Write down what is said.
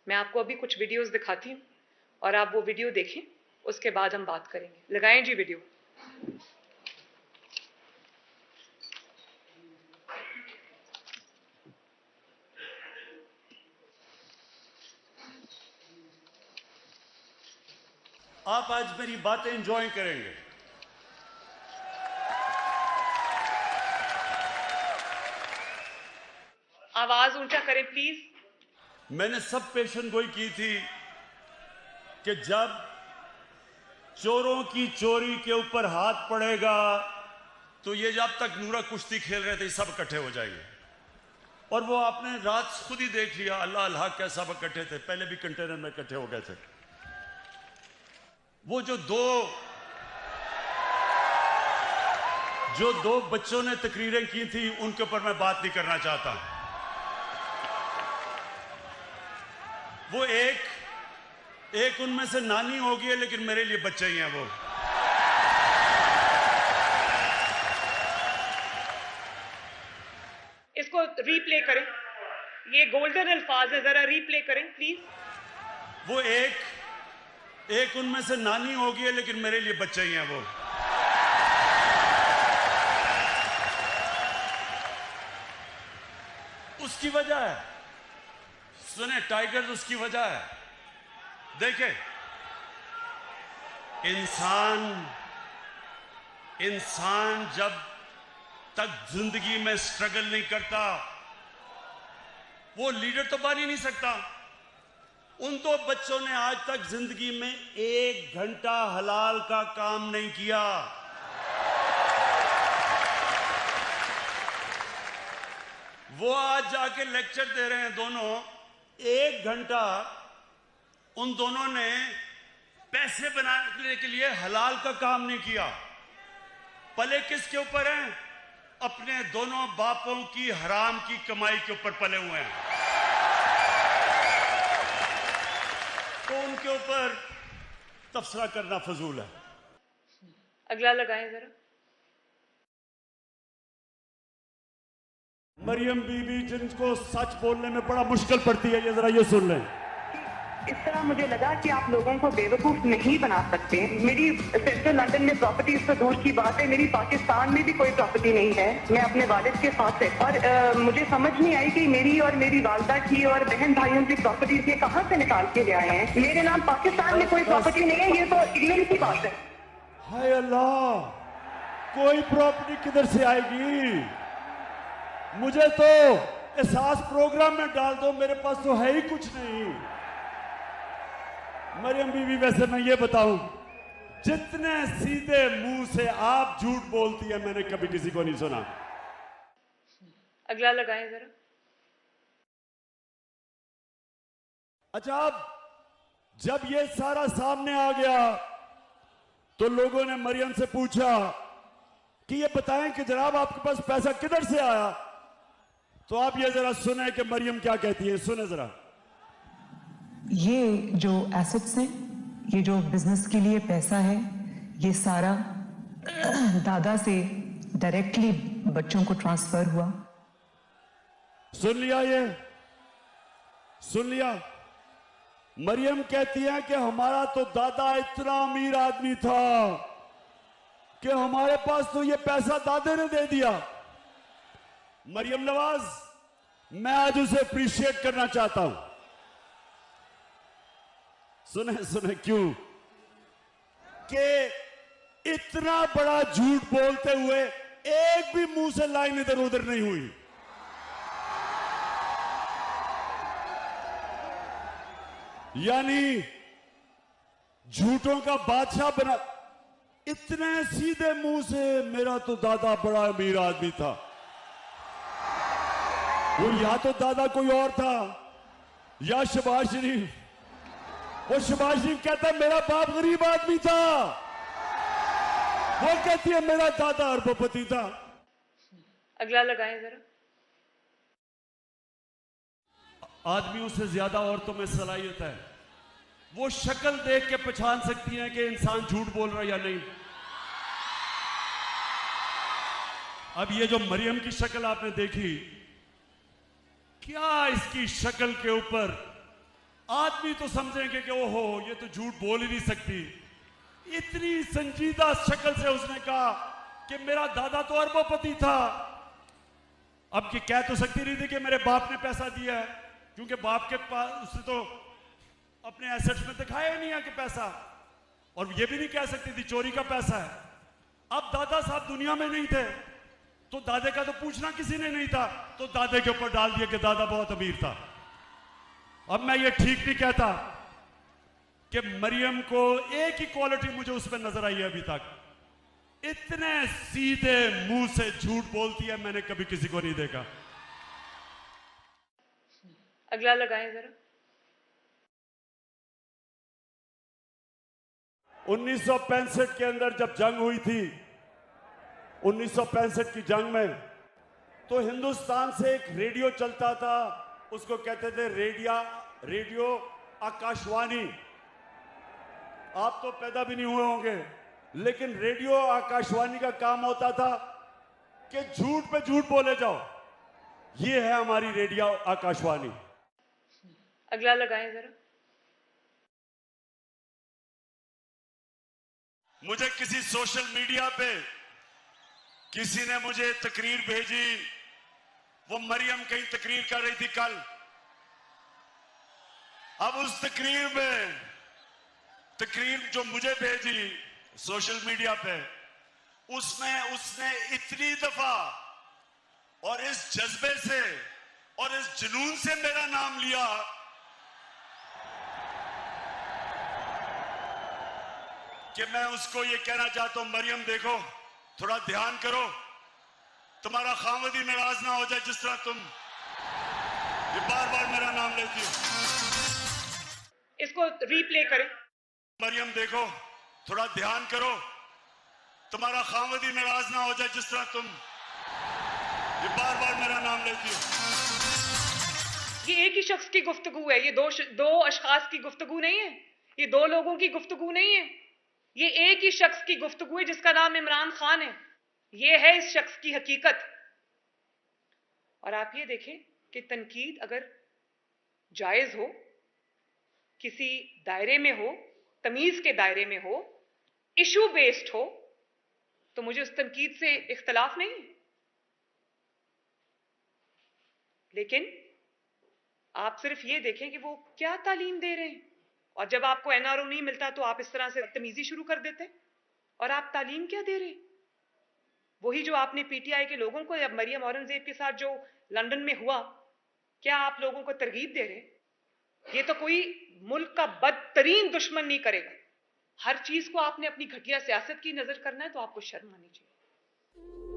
मैं आपको अभी कुछ वीडियोस दिखाती हूँ और आप वो वीडियो देखें, उसके बाद हम बात करेंगे। लगाएं जी वीडियो। आप आज मेरी बातें एंजॉय करेंगे। आवाज ऊंचा करें प्लीज। मैंने सब पेशन गोई की थी कि जब चोरों की चोरी के ऊपर हाथ पड़ेगा तो ये जब तक नूरा कुश्ती खेल रहे थे सब इकट्ठे हो जाएंगे। और वो आपने रात खुद ही देख लिया, अल्लाह अल्लाह क्या सब इकट्ठे थे, पहले भी कंटेनर में इकट्ठे हो गए थे। वो जो दो बच्चों ने तकरीरें की थी उनके ऊपर मैं बात नहीं करना चाहता। वो एक उनमें से नानी होगी है, लेकिन मेरे लिए बच्चे ही हैं वो। इसको रीप्ले करें, ये गोल्डन अल्फाज है, जरा रीप्ले करें प्लीज। वो एक उनमें से नानी होगी है, लेकिन मेरे लिए बच्चे ही हैं वो। उसकी वजह है, सुने टाइगर, उसकी वजह है। देखे, इंसान जब तक जिंदगी में स्ट्रगल नहीं करता वो लीडर तो बन ही नहीं सकता। उन दो बच्चों ने आज तक जिंदगी में 1 घंटा हलाल का काम नहीं किया। वो आज जाके लेक्चर दे रहे हैं दोनों। 1 घंटा उन दोनों ने पैसे बनाने के लिए हलाल का काम नहीं किया। पले किसके ऊपर हैं? अपने दोनों बापों की हराम की कमाई के ऊपर पले हुए हैं। तो उनके ऊपर तबसरा करना फजूल है। अगला लगाएं जरा। मरियम बीबी जिनको सच बोलने में बड़ा मुश्किल पड़ती है, ये जरा ये सुन लें। इस तरह मुझे लगा कि आप लोगों को बेवकूफ नहीं बना सकते। मेरी सेंट्रल लंदन में प्रॉपर्टीज तो दूर की बात है, मेरी पाकिस्तान में भी कोई प्रॉपर्टी नहीं है। मैं अपने वालिद के साथ है और मुझे समझ नहीं आई कि मेरी और मेरी वालदा की और बहन भाइयों की प्रॉपर्टीज ये कहाँ से निकाल के ले आए हैं। मेरे नाम पाकिस्तान में कोई प्रॉपर्टी नहीं है, ये तो इग्नोरेंस की बात है। हाय अल्लाह, कोई प्रॉपर्टी किधर से आएगी? मुझे तो एहसास प्रोग्राम में डाल दो, मेरे पास तो है ही कुछ नहीं। मरियम बीवी, वैसे मैं ये बताऊं, जितने सीधे मुंह से आप झूठ बोलती है मैंने कभी किसी को नहीं सुना। अगला लगाएं जरा। अच्छा, अब जब ये सारा सामने आ गया तो लोगों ने मरियम से पूछा कि ये बताएं कि जनाब आपके पास पैसा किधर से आया। तो आप ये जरा सुने कि मरियम क्या कहती है, सुने जरा। ये जो एसेट्स हैं, ये जो बिजनेस के लिए पैसा है, ये सारा दादा से डायरेक्टली बच्चों को ट्रांसफर हुआ। सुन लिया? ये सुन लिया? मरियम कहती है कि हमारा तो दादा इतना अमीर आदमी था कि हमारे पास तो ये पैसा दादे ने दे दिया। मरियम नवाज, मैं आज उसे अप्रिशिएट करना चाहता हूं। सुने सुने क्यों? कि इतना बड़ा झूठ बोलते हुए एक भी मुंह से लाइन इधर उधर नहीं हुई। यानी झूठों का बादशाह बना। इतने सीधे मुंह से मेरा तो दादा बड़ा अमीर आदमी था। वो या तो दादा कोई और था या शहबाज शरीफ। वो शहबाज शरीफ कहता है मेरा बाप गरीब आदमी था, वो कहती है मेरा दादा अरबपति था। अगला लगाएं जरा। आदमियों से ज्यादा औरतों में सलाहियत है। वो शक्ल देख के पहचान सकती हैं कि इंसान झूठ बोल रहा है या नहीं। अब ये जो मरियम की शक्ल आपने देखी, क्या इसकी शक्ल के ऊपर आदमी तो समझेंगे कि ओहो ये तो झूठ बोल ही नहीं सकती। इतनी संजीदा शक्ल से उसने कहा कि मेरा दादा तो अरबोपति था। अब कि कह तो सकती नहीं थी कि मेरे बाप ने पैसा दिया है, क्योंकि बाप के पास उसने तो अपने एसेट्स में दिखाया नहीं है कि पैसा, और ये भी नहीं कह सकती थी चोरी का पैसा है। अब दादा साहब दुनिया में नहीं थे तो दादे का तो पूछना किसी ने नहीं था, तो दादे के ऊपर डाल दिया कि दादा बहुत अमीर था। अब मैं ये ठीक नहीं कहता कि मरियम को एक ही क्वालिटी मुझे उसमें नजर आई है अभी तक, इतने सीधे मुंह से झूठ बोलती है मैंने कभी किसी को नहीं देखा। अगला लगाएं जरा। 1965 के अंदर जब जंग हुई थी, 1965 की जंग में, तो हिंदुस्तान से एक रेडियो चलता था, उसको कहते थे रेडियो आकाशवाणी। आप तो पैदा भी नहीं हुए होंगे, लेकिन रेडियो आकाशवाणी का काम होता था कि झूठ पे झूठ बोले जाओ। ये है हमारी रेडियो आकाशवाणी। अगला लगाएं जरा। मुझे किसी सोशल मीडिया पे किसी ने मुझे तकरीर भेजी, वो मरियम कहीं तकरीर कर रही थी कल। अब उस तकरीर जो मुझे भेजी सोशल मीडिया पे, उसमें उसने इतनी दफा और इस जज्बे से और इस जुनून से मेरा नाम लिया कि मैं उसको ये कहना चाहता हूं, मरियम देखो, थोड़ा ध्यान करो, तुम्हारा खामद ही नाराज ना हो जाए जिस तरह तुम ये बार बार मेरा नाम लेती हो। इसको रीप्ले करें। मरियम देखो, थोड़ा ध्यान करो, तुम्हारा खामद ही नाराज ना हो जाए जिस तरह तुम ये बार बार मेरा नाम लेती हो। ये एक ही शख्स की गुफ्तगू है, ये दो अशखास की गुफ्तगू नहीं है, ये दो लोगों की गुफ्तगू नहीं है, ये एक ही शख्स की गुफ्तगू है जिसका नाम इमरान खान है। ये है इस शख्स की हकीकत। और आप ये देखें कि तनकीद अगर जायज हो, किसी दायरे में हो, तमीज के दायरे में हो, इशू बेस्ड हो, तो मुझे उस तनकीद से इख्तलाफ नहीं है। लेकिन आप सिर्फ ये देखें कि वो क्या तालीम दे रहे हैं, और जब आपको एनआरओ नहीं मिलता तो आप इस तरह से बदतमीजी शुरू कर देते हैं। और आप तालीम क्या दे रहे हैं? वही जो आपने पीटीआई के लोगों को, अब मरियम औरंगजेब के साथ जो लंदन में हुआ, क्या आप लोगों को तरगीब दे रहे हैं? ये तो कोई मुल्क का बदतरीन दुश्मन नहीं करेगा। हर चीज को आपने अपनी घटिया सियासत की नजर करना है तो आपको शर्म आनी चाहिए।